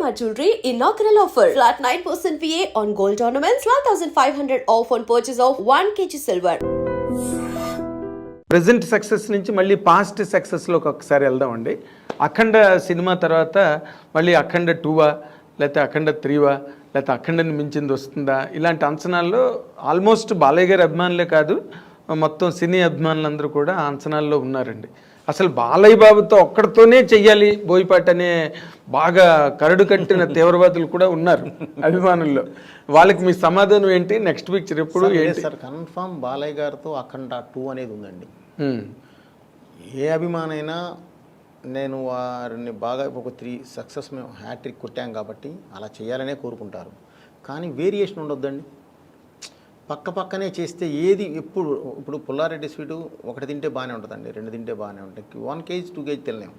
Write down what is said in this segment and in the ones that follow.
GMR Jewelry inaugural offer. Flat 9% VA on gold ornaments, 12,500 off on purchase of 1 kg silver. Present success నుంచి మళ్ళీ past సక్సెస్లోకి ఒకసారి వెళ్దామండి. అఖండ cinema తర్వాత మళ్ళీ అఖండ 2వా లేకపోతే అఖండ 3వా లేకపోతే అఖండని మించింది వస్తుందా, ఇలాంటి అంచనాల్లో ఆల్మోస్ట్ బాలయ్య గారి అభిమానులే కాదు మొత్తం సినీ అభిమానులందరూ కూడా ఆ అంచనాల్లో ఉన్నారండి. అసలు బాలయ్య బాబుతో ఒక్కడితోనే చెయ్యాలి బోయపాటి అనే బాగా కరడు కట్టిన తీవ్రవాదులు కూడా ఉన్నారు అభిమానుల్లో. వాళ్ళకి మీ సమాధానం ఏంటి? నెక్స్ట్ పిక్చర్ ఎప్పుడు ఏంటి సార్? కన్ఫర్మ్ బాలయ్య గారితో అఖండ 2 అనేది ఉందండి. ఏ అభిమానైనా నేను వారిని బాగా ఒక 3 సక్సెస్ మేము హ్యాట్రిక్ కొట్టాం కాబట్టి అలా చేయాలనే కోరుకుంటారు. కానీ వేరియేషన్ ఉండొద్దండి. పక్క పక్కనే చేస్తే ఏది ఇప్పుడు పుల్లారెడ్డి స్వీటు ఒకటి తింటే బాగానే ఉంటుందండి, 2 తింటే బాగానే ఉంటాయి, 1 kg 2 kg తినలేము.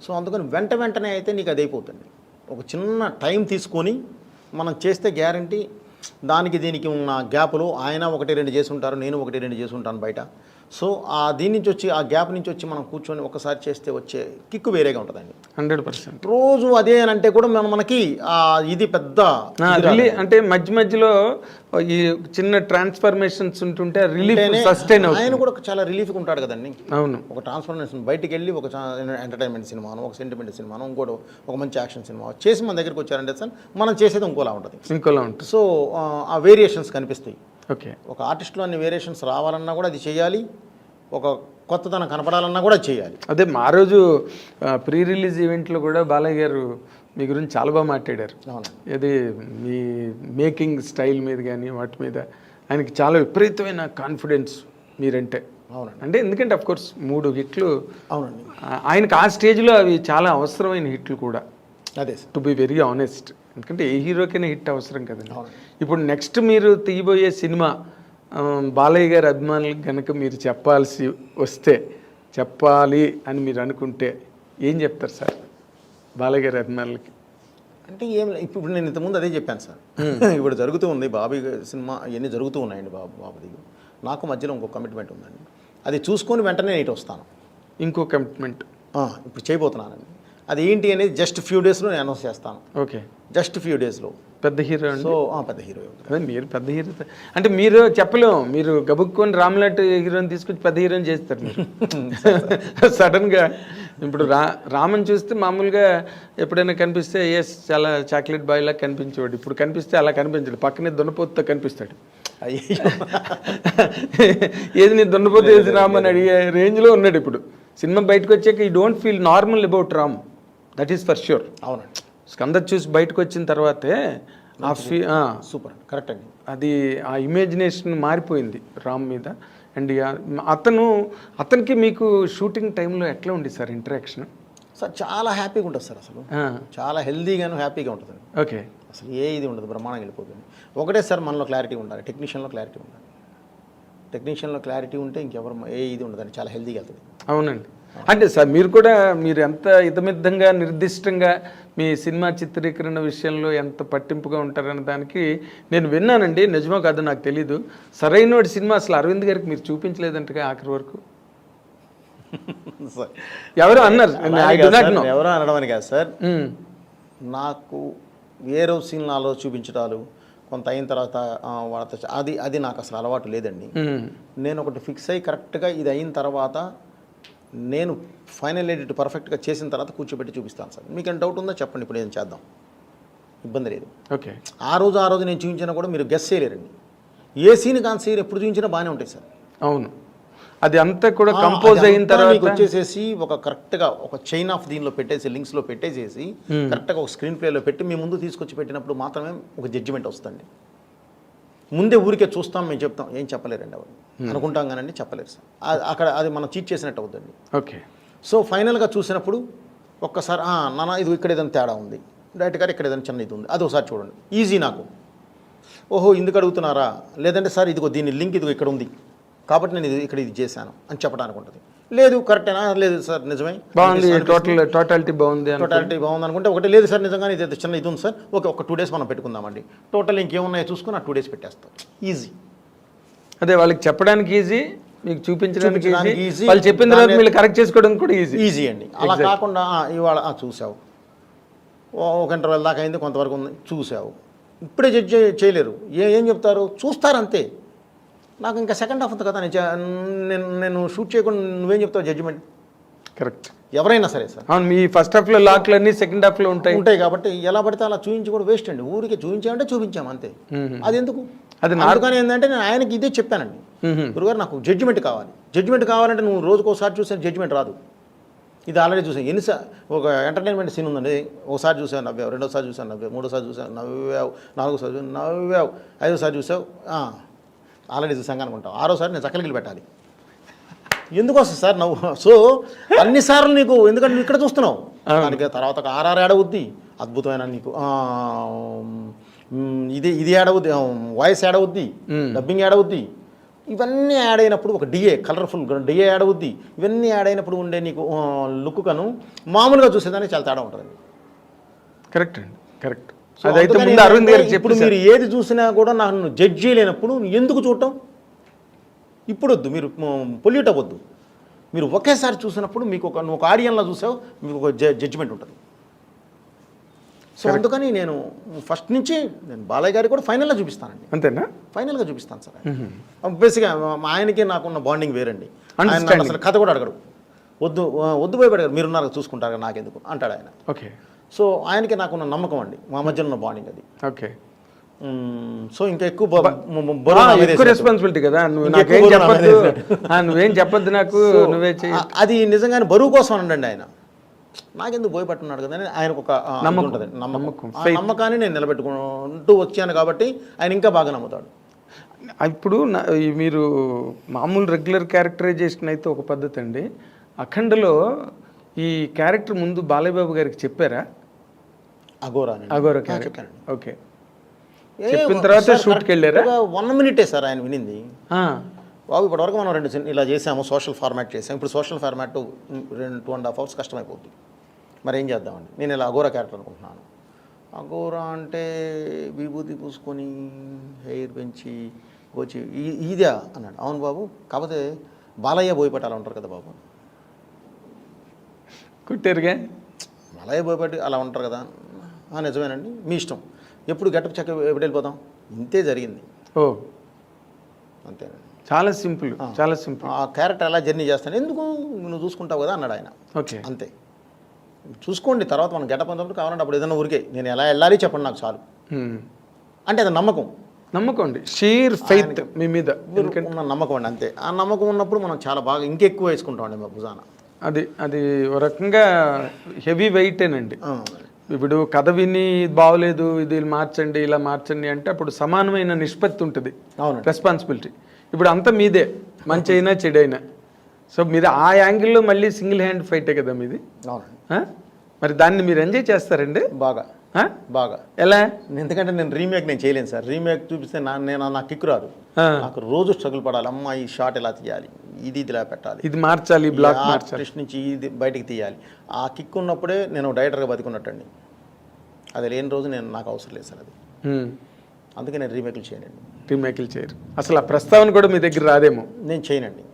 సో అందుకని వెంటనే అయితే నీకు అది అయిపోతుంది. ఒక చిన్న టైం తీసుకొని మనం చేస్తే గ్యారంటీ దానికి దీనికి ఉన్న గ్యాప్లో ఆయన 1-2 చేసి ఉంటారు, నేను 1-2 చేసి ఉంటాను బయట. సో దీని నుంచి వచ్చి ఆ గ్యాప్ నుంచి వచ్చి మనం కూర్చొని ఒకసారి చేస్తే వచ్చే కిక్కు వేరేగా ఉంటుందండి. 100%. రోజు అదే అని అంటే కూడా మనకి ఇది పెద్ద అంటే మధ్యలో ఈ చిన్న ట్రాన్స్ఫర్మేషన్స్ ఉంటుంటే రిలీఫ్ సస్టైన్ అవుతుంది. ఆయన కూడా చాలా రిలీఫ్గా ఉంటాడు కదండి. అవును, ఒక ట్రాన్స్ఫర్మేషన్ బయటికి వెళ్ళి ఒక ఎంటర్టైన్మెంట్ సినిమాను, ఒక సెంటిమెంట్ సినిమాను, ఇంకోటి ఒక మంచి యాక్షన్ సినిమా చేసి మన దగ్గరికి వచ్చారంటే సార్ మనం చేసేది ఇంకోలా ఉంటుంది. సో ఆ వేరియేషన్స్ కనిపిస్తాయి. ఓకే, ఒక ఆర్టిస్ట్లో అన్ని వేరియేషన్స్ రావాలన్నా కూడా అది చేయాలి, ఒక కొత్తదనం కనపడాలన్నా కూడా చేయాలి. అదే మా రోజు ప్రీ రిలీజ్ ఈవెంట్లో కూడా బాలయ్య గారు మీ గురించి చాలా బాగా మాట్లాడారు. ఇది మీ మేకింగ్ స్టైల్ మీద కానీ వాటి మీద ఆయనకి చాలా విపరీతమైన కాన్ఫిడెన్స్ మీరంటే. అవునండి. అంటే ఎందుకంటే అఫ్కోర్స్ 3 హిట్లు. అవునండి. ఆయనకు ఆ స్టేజ్లో అవి చాలా అవసరమైన హిట్లు కూడా. అదే టు బి వెరీ ఆనెస్ట్, ఎందుకంటే ఏ హీరోకైనా హిట్ అవసరం కదండి. ఇప్పుడు నెక్స్ట్ మీరు తీయబోయే సినిమా బాలయ్య గారి అభిమానులకు కనుక మీరు చెప్పాలి అని మీరు అనుకుంటే ఏం చెప్తారు సార్ బాలయ్య గారి అభిమానులకి? అంటే ఏం ఇప్పుడు నేను ఇంతకుముందు అదే చెప్పాను సార్. ఇప్పుడు జరుగుతూ ఉంది బాబీ సినిమా, ఇవన్నీ జరుగుతూ ఉన్నాయండి. బాబుది నాకు మధ్యలో ఇంకో కమిట్మెంట్ ఉందండి, అది చూసుకొని వెంటనే నేను వస్తాను. ఇంకో కమిట్మెంట్ ఇప్పుడు చేయబోతున్నానండి. అది ఏంటి అనేది జస్ట్ ఫ్యూ డేస్లో నేను అనౌన్స్ చేస్తాను. ఓకే, జస్ట్ ఫ్యూ డేస్లో. పెద్ద హీరో. సో పెద్ద హీరో. అదే మీరు పెద్ద హీరో అంటే మీరు చెప్పలేము, మీరు గబుక్కొని రామ్లాట్ హీరోని తీసుకొచ్చి పెద్ద హీరోని చేస్తారు మీరు సడన్గా. ఇప్పుడు రామన్ చూస్తే మామూలుగా ఎప్పుడైనా కనిపిస్తే చాలా చాక్లెట్ బాయ్ లాగా కనిపించేవాడు. ఇప్పుడు కనిపిస్తే అలా కనిపించాడు, పక్కనే దున్నపోతుతో కనిపిస్తాడు. ఏది నీ దున్నపోతు వేసి రామని అడిగే రేంజ్లో ఉన్నాడు ఇప్పుడు. సినిమా బయటకు వచ్చాక ఈ don't feel normal about Ram, that is for sure. అవునండి. స్కంద చూసి బయటకు వచ్చిన తర్వాతే సూపర్ కరెక్ట్ అండి. అది ఆ ఇమాజినేషన్ మారిపోయింది రామ్ మీద. అండ్ అతనికి మీకు షూటింగ్ టైంలో ఎట్లా ఉంది సార్ ఇంటరాక్షన్? సార్ చాలా హ్యాపీగా ఉంటుంది సార్, అసలు చాలా హెల్దీగాను హ్యాపీగా ఉంటుంది. ఓకే, అసలు ఏ ఇది ఉండదు, బ్రహ్మాండంగా వెళ్ళిపోతుంది. ఒకటే సార్ మనలో క్లారిటీ ఉండాలి, టెక్నీషియన్లో క్లారిటీ ఉండాలి. టెక్నీషియన్లో క్లారిటీ ఉంటే ఇంకెవరు ఏ ఇది ఉండదండి, చాలా హెల్దీగా వెళ్తుంది. అవునండి. అంటే సార్ మీరు ఎంత ఇతమిద్దంగా నిర్దిష్టంగా మీ సినిమా చిత్రీకరణ విషయంలో ఎంత పట్టింపుగా ఉంటారన్న దానికి నేను విన్నానండి, నిజమో కాదో నాకు తెలీదు. సరైన సినిమా అసలు అరవింద్ గారికి మీరు చూపించలేదంటగా ఆఖరి వరకు ఎవరో అన్నారు. ఎవరో అనడం అని కాదు సార్, నాకు వేరే సీన్ నాలో చూపించడాలు కొంత అయిన తర్వాత వాళ్ళతో అది నాకు అసలు అలవాటు లేదండి. నేను ఒకటి ఫిక్స్ అయ్యి కరెక్ట్గా ఇది అయిన తర్వాత నేను ఫైనల్ ఎడిట్ పర్ఫెక్ట్గా చేసిన తర్వాత కూర్చోబెట్టి చూపిస్తాను సార్. మీకేం డౌట్ ఉందో చెప్పండి, ఇప్పుడు ఏం చేద్దాం, ఇబ్బంది లేదు. ఓకే, ఆ రోజు నేను చూపించినా కూడా మీరు గెస్ చేయలేరండి. ఏ సీన్ కాని సీన్ ఎప్పుడు చూపించినా బాగానే ఉంటాయి సార్. అవును, అది అంతా కూడా కంపోజ్ అయిన తర్వాత వచ్చేసేసి ఒక కరెక్ట్గా ఒక చైన్ ఆఫ్ దీనిలో పెట్టేసి లింక్స్లో పెట్టేసేసి కరెక్ట్గా ఒక స్క్రీన్ ప్లేలో పెట్టి మీ ముందు తీసుకొచ్చి పెట్టినప్పుడు మాత్రమే ఒక జడ్జిమెంట్ వస్తుంది. ముందే ఊరికే చూస్తాం, మేము చెప్తాం, ఏం చెప్పలేరండి ఎవరు అనుకుంటాం కానండి, చెప్పలేరు సార్. అక్కడ అది మనం చీట్ చేసినట్టు అవుతుంది. ఓకే, సో ఫైనల్గా చూసినప్పుడు ఒక్కసారి నాన్న ఇది ఇక్కడ ఏదైనా తేడా ఉంది, డైరెక్ట్ గారు ఇక్కడ ఏదైనా చిన్న ఇది ఉంది, అది ఒకసారి చూడండి, ఈజీ నాకు. ఓహో ఇందుకు అడుగుతున్నారా, లేదంటే సార్ ఇదిగో దీని లింక్ ఇదిగో ఇక్కడ ఉంది కాబట్టి నేను ఇది చేశాను అని చెప్పడానికి ఉంటుంది. లేదు కరెక్టేనా, లేదు సార్ నిజమే బాగుంది, టోటాలిటీ బాగుంది అనుకుంటే ఒకటి, లేదు సార్ నిజంగానే ఇది చిన్న ఇది ఉంది సార్, ఓకే ఒక 2 days మనం పెట్టుకుందామండి, టోటల్ ఇంకేమున్నాయో చూసుకుని 2 days పెట్టేస్తాం, ఈజీ. అదే వాళ్ళకి చెప్పడానికి ఈజీ, మీకు చూపించడానికి ఈజీ, వాళ్ళు చెప్పిన తర్వాత మీరు కరెక్ట్ చేసుకోవడం కూడా ఈజీ అండి. అలా కాకుండా ఇవాళ చూసావు ఒక ఇంటర్వెల్ దాకా అయింది, కొంతవరకు ఉంది, చూసావు. ఇప్పుడే జడ్జి చేయలేరు. ఏం చెప్తారు? చూస్తారు అంతే. నాకు ఇంకా సెకండ్ హాఫ్ ఉంది కదా, నేను షూట్ చేయకుండా నువ్వేం చెప్తావు జడ్జిమెంట్? కరెక్ట్. ఎవరైనా సరే సార్. అవును, మీ ఫస్ట్ హాఫ్లో లాక్లు అన్నీ సెకండ్ హాఫ్లో ఉంటాయి కాబట్టి ఎలా పడితే అలా చూపించి కూడా వేస్ట్ అండి. ఊరికి చూపించామంటే చూపించాము అంతే. అది ఎందుకు? అది అందుకని ఏంటంటే నేను ఆయనకి ఇదే చెప్పానండి, గురుగారు నాకు జడ్జిమెంట్ కావాలి. జడ్జిమెంట్ కావాలంటే నువ్వు రోజుకోసారి చూసే జడ్జిమెంట్ రాదు. ఇది ఆల్రెడీ చూసాను. ఎన్నిసార్లు ఒక ఎంటర్టైన్మెంట్ సీన్ ఉందండి, ఒకసారి చూసావు నవ్వావు, రెండోసారి చూసావు నవ్వావు, మూడోసారి చూసావు నవ్వావు, నాలుగోసారి చూసావు నవ్వావు, ఐదోసారి చూసావు ఆల్రెడీ చూసాం అనుకుంటావు, ఆరోసారి నేను చక్కలిగిలి పెట్టాలి. ఎందుకు వస్తుంది సార్ నవ్వు? సో అన్నిసార్లు నీకు, ఎందుకంటే నువ్వు ఇక్కడ చూస్తున్నావు, దానికి తర్వాత ఒక ఆర్ఆర్ ఏడవుద్ది, అద్భుతమైన నీకు ఇది ఏడవుద్ది, వాయిస్ ఏడవుద్ది, డబ్బింగ్ ఏడవుద్ది, ఇవన్నీ యాడ్ అయినప్పుడు ఒక డిఏ, కలర్ఫుల్ డిఏ యాడ్ అవుద్ది. ఇవన్నీ యాడ్ అయినప్పుడు ఉండే నీకు లుక్ కను మామూలుగా చూసేదానికి చాలా తేడా ఉంటుంది. కరెక్ట్ అండి, కరెక్ట్. అదైతే ముందు అరవింద్ గారు ఇప్పుడు మీరు ఏది చూసినా కూడా నన్ను జడ్జ్ చేయలేనప్పుడు ఎందుకు చూడటం? ఇప్పుడు వద్దు, మీరు పొల్యూట్ అవ్వద్దు. మీరు ఒకేసారి చూసినప్పుడు మీకు నువ్వు ఒక ఆడియన్లా చూసావు, మీకు ఒక జడ్జిమెంట్ ఉంటుంది. సో అందుకని నేను ఫస్ట్ నుంచి నేను బాలయ్య గారికి కూడా ఫైనల్గా చూపిస్తానండి. అంతేనా? ఫైనల్గా చూపిస్తాను సార్. బేసిక్గా ఆయనకి నాకున్న బాండింగ్ వేరండి. ఆయన అసలు కథ కూడా అడగడు, వద్దు పోయి పెడగారు, మీరున్నారు చూసుకుంటారు నాకెందుకు అంటాడు ఆయన. ఓకే. సో ఆయనకి నాకున్న నమ్మకం అండి, మా మధ్యలో ఉన్న బాండింగ్ అది. ఓకే. సో ఇంకా ఎక్కువ రెస్పాన్సిబిలిటీ కదా, నువ్వేం చెప్పొద్దు నాకు, నువ్వే చెయ్యి. అది నిజంగానే బరువు కోసం అనండి ఆయన. నాకెందుకు పోయిపట్టున్నాడు కదా అని ఆయనకు ఒక నమ్మకం ఉంటుంది. నమ్మకాన్ని నేను నిలబెట్టుకుంటూ వచ్చాను కాబట్టి ఆయన ఇంకా బాగా నమ్ముతాడు. ఇప్పుడు మీరు మామూలు రెగ్యులర్ క్యారెక్టరైజేషన్ అయితే ఒక పద్ధతి అండి, అఖండలో ఈ క్యారెక్టర్ ముందు బాలయ్య బాబు గారికి చెప్పారా? అఘోరా క్యారెక్టర్. ఓకే. చెప్పిన తర్వాత షూట్కి వెళ్ళారా? 1 minute సార్ ఆయన వినింది. బాబు ఇప్పటివరకు మనం 2 ఇలా చేసాము, సోషల్ ఫార్మాట్ చేసాము, ఇప్పుడు సోషల్ ఫార్మాట్ 2.5 hours కష్టమైపోతుంది, మరి ఏం చేద్దామండి, నేను ఇలా అఘోరా క్యారెక్టర్ అనుకుంటున్నాను. అఘోరా అంటే విభూతి పూసుకొని హెయిర్ పెంచి వచ్చి ఇదే అన్నాడు. అవును బాబు, కాకపోతే బాలయ్య బోయపాటి ఉంటారు కదా బాబు. కుట్టారుగా, బాలయ్య బోయపాటి అలా ఉంటారు కదా. నిజమేనండి, మీ ఇష్టం, ఎప్పుడు గెటప్ చెక్క ఎప్పుడు వెళ్ళిపోతాం, ఇంతే జరిగింది. ఓ అంతేనండి, చాలా సింపుల్, చాలా సింపుల్. ఆ క్యారెక్టర్ ఎలా జర్నీ చేస్తాను, ఎందుకు నువ్వు చూసుకుంటావు కదా అన్నాడు ఆయన. ఓకే, అంతే, చూసుకోండి, తర్వాత మనం గెటప్ అంతప్పుడు కావాలంటే అప్పుడు ఏదైనా ఊరికే నేను ఎలా వెళ్ళాలి చెప్పండి నాకు చాలు అంటే అది నమ్మకం అండి, షీర్ ఫెయిత్ మీ మీద ఉన్న నమ్మకం అండి, అంతే. ఆ నమ్మకం ఉన్నప్పుడు మనం చాలా బాగా ఇంకెక్కువ వేసుకుంటామండి మా భుజాన. అది ఒక రకంగా హెవీ వెయిటేనండి. ఇప్పుడు కథ విని బాగోలేదు, ఇది మార్చండి, ఇలా మార్చండి అంటే అప్పుడు సమానమైన నిష్పత్తి ఉంటుంది రెస్పాన్సిబిలిటీ. ఇప్పుడు అంతా మీదే, మంచి అయినా చెడైనా. సో మీరు ఆ యాంగిల్లో మళ్ళీ సింగిల్ హ్యాండ్ ఫైటే కదా మీది. మరి దాన్ని మీరు ఎంజాయ్ చేస్తారండి బాగా బాగా. ఎలా? ఎందుకంటే నేను రీమేక్ చేయలేను సార్. రీమేక్ చూపిస్తే నాకు కిక్ రాదు. నాకు రోజు స్ట్రగుల్ పడాలి. అమ్మ ఈ షాట్ ఎలా తీయాలి, ఇది ఇలా పెట్టాలి, ఇది మార్చాలి, బ్లాక్ మార్చాలి, నుంచి ఇది బయటికి తీయాలి. ఆ కిక్ ఉన్నప్పుడే నేను డైరెక్టర్గా బతికున్నట్టండి. అది లేని రోజు నాకు అవసరం లేదు సార్ అది. అందుకే నేను రీమేక్లు చేయనండి. రీమేక్లు చేయరు అసలు. ఆ ప్రస్తావన కూడా మీ దగ్గర రాదేమో. నేను చేయనండి,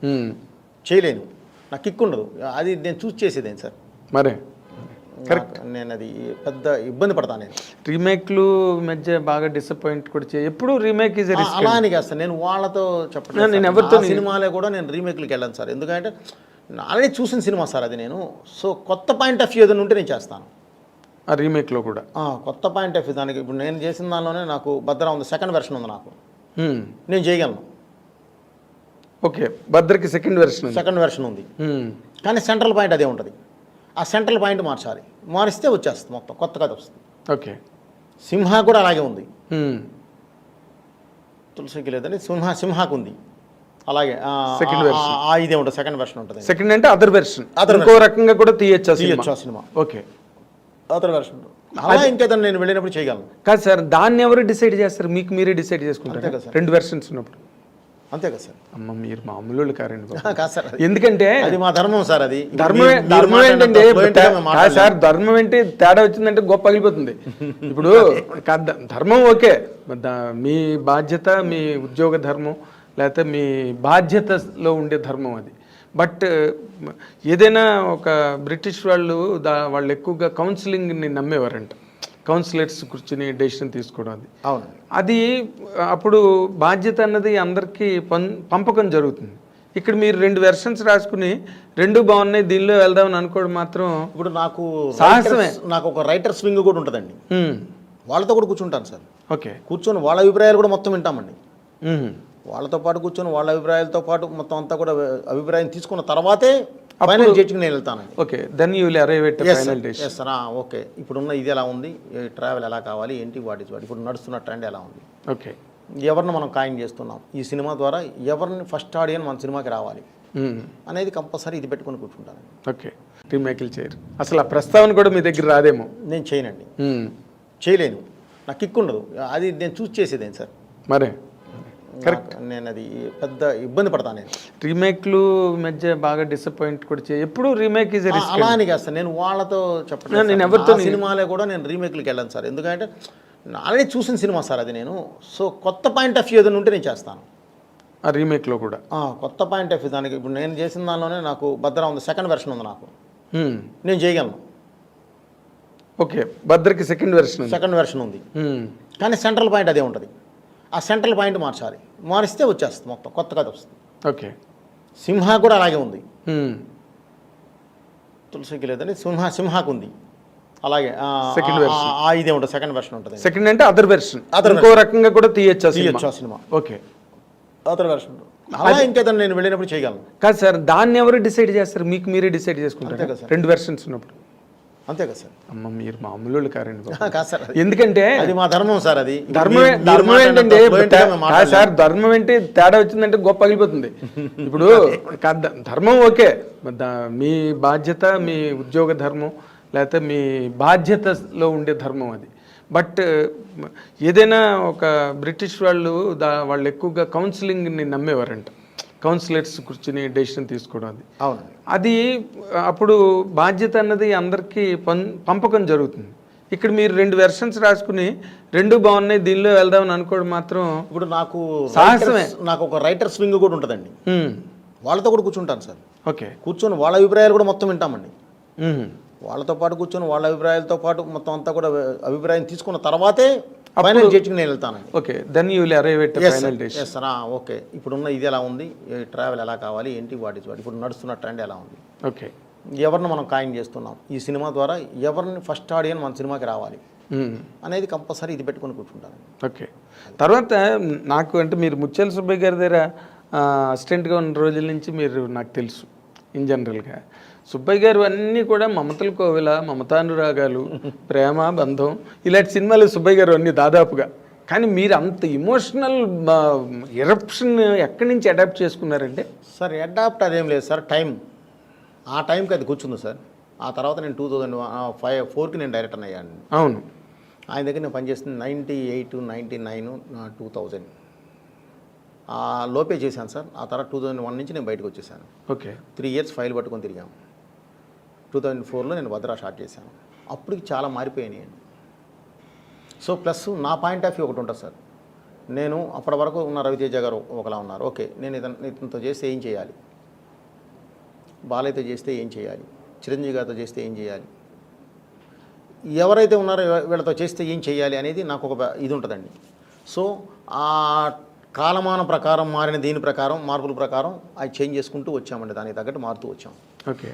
చేయలేను. నాకు కిక్ ఉండదు. అది నేను చూస్ చేసేదేం సార్. మరే కరెక్ట్, నేను అది పెద్ద ఇబ్బంది పడతాను. నేను రీమేక్లు మధ్య బాగా డిసప్పాయింట్ కూడా ఎప్పుడు రీమేక్ అలా అని కాదు సార్. నేను వాళ్ళతో చెప్పండి, నేను ఎవరితో సినిమాలే కూడా నేను రీమేక్లకి వెళ్ళాను సార్. ఎందుకంటే ఆల్రెడీ చూసిన సినిమా సార్ అది. నేను సో కొత్త పాయింట్ ఆఫ్ వ్యూ ఏదైనా ఉంటే నేను చేస్తాను ఆ రీమేక్లో కూడా. కొత్త పాయింట్ ఆఫ్ వ్యూ దానికి ఇప్పుడు నేను చేసిన దానిలోనే నాకు భద్ర ఉంది, సెకండ్ వెర్షన్ ఉంది, నాకు నేను చేయగలను. ఓకే, భద్రకి సెకండ్ వెర్షన్ ఉంది, కానీ సెంట్రల్ పాయింట్ అదే ఉంటుంది. ఆ సెంట్రల్ పాయింట్ మార్చాలి, మారిస్తే వచ్చేస్తుంది మొత్తం కొత్త కథ వస్తుంది. ఓకే, సింహ కూడా అలాగే ఉంది. తులసికి లేదని సింహాకు ఉంది అలాగే. ఇదే ఉంటుంది, సెకండ్ వెర్షన్ ఉంటుంది. సెకండ్ అంటే అదర్ వెర్షన్, ఇంకో రకంగా కూడా తీయచ్చు ఆ సినిమా. ఓకే, అదర్ వెర్షన్ అలా ఇంకేదన్నా నేను వెళ్ళినప్పుడు చేయగలను. కాదు సార్, దాన్ని ఎవరు డిసైడ్ చేస్తారు? మీకు మీరే డిసైడ్ చేసుకుంటారు కదా 2 వెర్షన్స్ ఉన్నప్పుడు. అంతే కదా సార్. అమ్మ మీరు మామూలు కారండి కాదు సార్, ఎందుకంటే అది మా ధర్మం సార్. అది ధర్మం ఏంటంటే సార్, ధర్మం ఏంటి తేడా వచ్చిందంటే గొప్ప పగిలిపోతుంది. ఇప్పుడు ధర్మం ఓకే, మీ బాధ్యత, మీ ఉద్యోగ ధర్మం, లేకపోతే మీ బాధ్యతలో ఉండే ధర్మం అది. బట్ ఏదైనా ఒక బ్రిటిష్ వాళ్ళు ఎక్కువగా కౌన్సిలింగ్ని నమ్మేవారంట. కౌన్సిలర్స్ కూర్చుని డెసిషన్ తీసుకోవడం అది అవునండి. అది అప్పుడు బాధ్యత అన్నది అందరికీ పంపకం జరుగుతుంది. ఇక్కడ మీరు 2 వెర్షన్స్ రాసుకుని 2 బాగున్నాయి దీనిలో వెళ్దామని అనుకోవడం మాత్రం ఇప్పుడు నాకు సాహసమే. నాకు ఒక రైటర్ స్వింగ్ కూడా ఉంటుందండి. వాళ్ళతో కూడా కూర్చుంటాను సార్. ఓకే. కూర్చొని వాళ్ళ అభిప్రాయాలు కూడా మొత్తం వింటామండి. వాళ్ళతో పాటు కూర్చొని వాళ్ళ అభిప్రాయాలతో పాటు మొత్తం అంతా కూడా అభిప్రాయం తీసుకున్న తర్వాతే ఫైనల్ జడ్జికి నేను వెళ్తానండి. Okay, then you will arrive at final decision. Yes sir. Okay, ఇప్పుడున్న ఇది ఎలా ఉంది, ట్రావెల్ ఎలా కావాలి, ఏంటి, వాట్ ఇస్ వాట్, ఇప్పుడు నడుస్తున్న ట్రెండ్ ఎలా ఉంది, ఓకే, ఎవరిని మనం ఖాయం చేస్తున్నాం, ఈ సినిమా ద్వారా ఎవరిని ఫస్ట్ ఆడియన్ మన సినిమాకి రావాలి అనేది కంపల్సరీ ఇది పెట్టుకొని కూర్చుంటాను. ఓకే, రీమేక్లు చేయరు అసలు, ఆ ప్రస్తావన కూడా మీ దగ్గర రాదేమో. నేను చేయనండి, చేయలేను, నాకు కిక్ ఉండదు, అది నేను చూస్ చేసేదేం సార్. మరే నేను అది పెద్ద ఇబ్బంది పడతాను. నేను రీమేక్లు మధ్య బాగా డిసప్పాయింట్ కూడా ఎప్పుడు రీమేక్ ఈజ్ రిస్క్ అలా అని కాదు సార్, నేను వాళ్ళతో చెప్పలేదు. నేను ఎవరితో సినిమాలే కూడా నేను రీమేక్లకి వెళ్ళాను సార్, ఎందుకంటే ఆల్రెడీ చూసిన సినిమా సార్ అది. నేను సో కొత్త పాయింట్ ఆఫ్ వ్యూ ఏదైనా ఉంటే నేను చేస్తాను ఆ రీమేక్లో కూడా. కొత్త పాయింట్ ఆఫ్ వ్యూ దానికి ఇప్పుడు నేను చేసిన దానిలోనే నాకు భద్ర ఉంది, సెకండ్ వెర్షన్ ఉంది, నాకు నేను చేయగలను. ఓకే, భద్రకి సెకండ్ వెర్షన్ ఉంది, కానీ సెంట్రల్ పాయింట్ అదే ఉంటుంది. ఆ సెంట్రల్ పాయింట్ మార్చాలి, మారిస్తే వచ్చేస్తుంది మొత్తం కొత్త కథ వస్తుంది. ఓకే, సింహ కూడా అలాగే ఉంది, తులసికి లేదని సింహాకు ఉంది అలాగే. ఇదే ఉంటుంది, సెకండ్ వెర్షన్ ఉంటుంది. సెకండ్ అంటే అదర్ వెర్షన్, ఇంకో రకంగా కూడా తీయచ్చు ఆ సినిమా. ఓకే, అదర్ వెర్షన్ అలా ఇంకేదైనా నేను వెళ్ళినప్పుడు చేయగలను. కాదు సార్, దాన్ని ఎవరు డిసైడ్ చేస్తారు? మీకు మీరే డిసైడ్ చేసుకుంటారు అంతే కదా సార్, 2 వెర్షన్స్ ఉన్నప్పుడు. అంతే కదా సార్. అమ్మ, మీరు మామూలు కారండి కాదు సార్, ఎందుకంటే అది మా ధర్మం సార్. అది ధర్మం ఏంటంటే సార్, ధర్మం ఏంటి తేడా వచ్చిందంటే గొప్ప పగిలిపోతుంది. ఇప్పుడు ధర్మం ఓకే, మీ బాధ్యత, మీ ఉద్యోగ ధర్మం, లేకపోతే మీ బాధ్యతలో ఉండే ధర్మం అది. బట్ ఏదైనా ఒక బ్రిటిష్ వాళ్ళు ఎక్కువగా కౌన్సిలింగ్ని నమ్మేవారంట, కౌన్సిలర్స్ కూర్చుని డెసిషన్ తీసుకోవడం అది. అవును, అది అప్పుడు బాధ్యత అన్నది అందరికీ పంపకం జరుగుతుంది. ఇక్కడ మీరు 2 వెర్షన్స్ రాసుకుని 2 బాగున్నాయి దీనిలో వెళ్దామని అనుకోవడం మాత్రం ఇప్పుడు నాకు సాహసమే. నాకు ఒక రైటర్ స్వింగ్ కూడా ఉంటుందండి. వాళ్ళతో కూడా కూర్చుంటాను సార్. ఓకే, కూర్చొని వాళ్ళ అభిప్రాయాలు కూడా మొత్తం వింటామండి. వాళ్ళతో పాటు కూర్చొని వాళ్ళ అభిప్రాయాలతో పాటు మొత్తం అంతా కూడా అభిప్రాయం తీసుకున్న తర్వాతే ఫైనల్ జడ్జికి నేను వెళ్తానండి. Okay, then you will arrive at final decision. Yes sir. Okay, ఇప్పుడున్న ఇది ఎలా ఉంది, ట్రావెల్ ఎలా కావాలి, ఏంటి, వాట్ ఇస్ వాట్, ఇప్పుడు నడుస్తున్న ట్రెండ్ ఎలా ఉంది, ఓకే, ఎవరిని మనం ఖాయం చేస్తున్నాం, ఈ సినిమా ద్వారా ఎవరిని ఫస్ట్ ఆడియన్ మన సినిమాకి రావాలి అనేది కంపల్సరీ ఇది పెట్టుకొని కూర్చుంటాను. ఓకే, తర్వాత నాకు అంటే మీరు ముత్యాల సుబ్బయ్య గారి దగ్గర అసిస్టెంట్గా ఉన్న రోజుల నుంచి మీరు నాకు తెలుసు. ఇన్ జనరల్గా సుబ్బయ్య గారు అన్నీ కూడా మమతల కోవిల, మమతానురాగాలు, ప్రేమ, బంధం, ఇలాంటి సినిమాలు సుబ్బయ్య గారు అన్నీ దాదాపుగా. కానీ మీరు అంత ఇమోషనల్ ఎరప్షన్ ఎక్కడి నుంచి అడాప్ట్ చేసుకున్నారంటే? సార్ అడాప్ట్ అదేం లేదు సార్, టైం, ఆ టైంకి అది కూర్చుంది సార్. ఆ తర్వాత నేను 2004కి నేను డైరెక్టర్ అయ్యాను. అవును, ఆయన దగ్గర నేను పనిచేస్తుంది 98, 99, 2000 ఆ లోపే చేశాను సార్. ఆ తర్వాత 2001 నుంచి నేను బయటకు వచ్చేసాను. ఓకే, 3 ఇయర్స్ ఫైల్ పట్టుకొని తిరిగాము. 2004లో నేను భద్రా స్టార్ట్ చేశాను. అప్పటికి చాలా మారిపోయాయి. సో ప్లస్ నా పాయింట్ ఆఫ్ వ్యూ ఒకటి ఉంటుంది సార్. నేను అప్పటి వరకు ఉన్న రవితేజ గారు ఒకలా ఉన్నారు. ఓకే, నేను ఇతనితో చేస్తే ఏం చేయాలి, బాలయ్యతో చేస్తే ఏం చేయాలి, చిరంజీవి గారితో చేస్తే ఏం చేయాలి, ఎవరైతే ఉన్నారో వీళ్ళతో చేస్తే ఏం చేయాలి అనేది నాకు ఒక ఇది ఉంటుందండి. సో ఆ కాలమాన ప్రకారం మారిన దీని ప్రకారం మార్పుల ప్రకారం అది చేంజ్ చేసుకుంటూ వచ్చామండి, దానికి తగ్గట్టు మారుతూ వచ్చాం. ఓకే.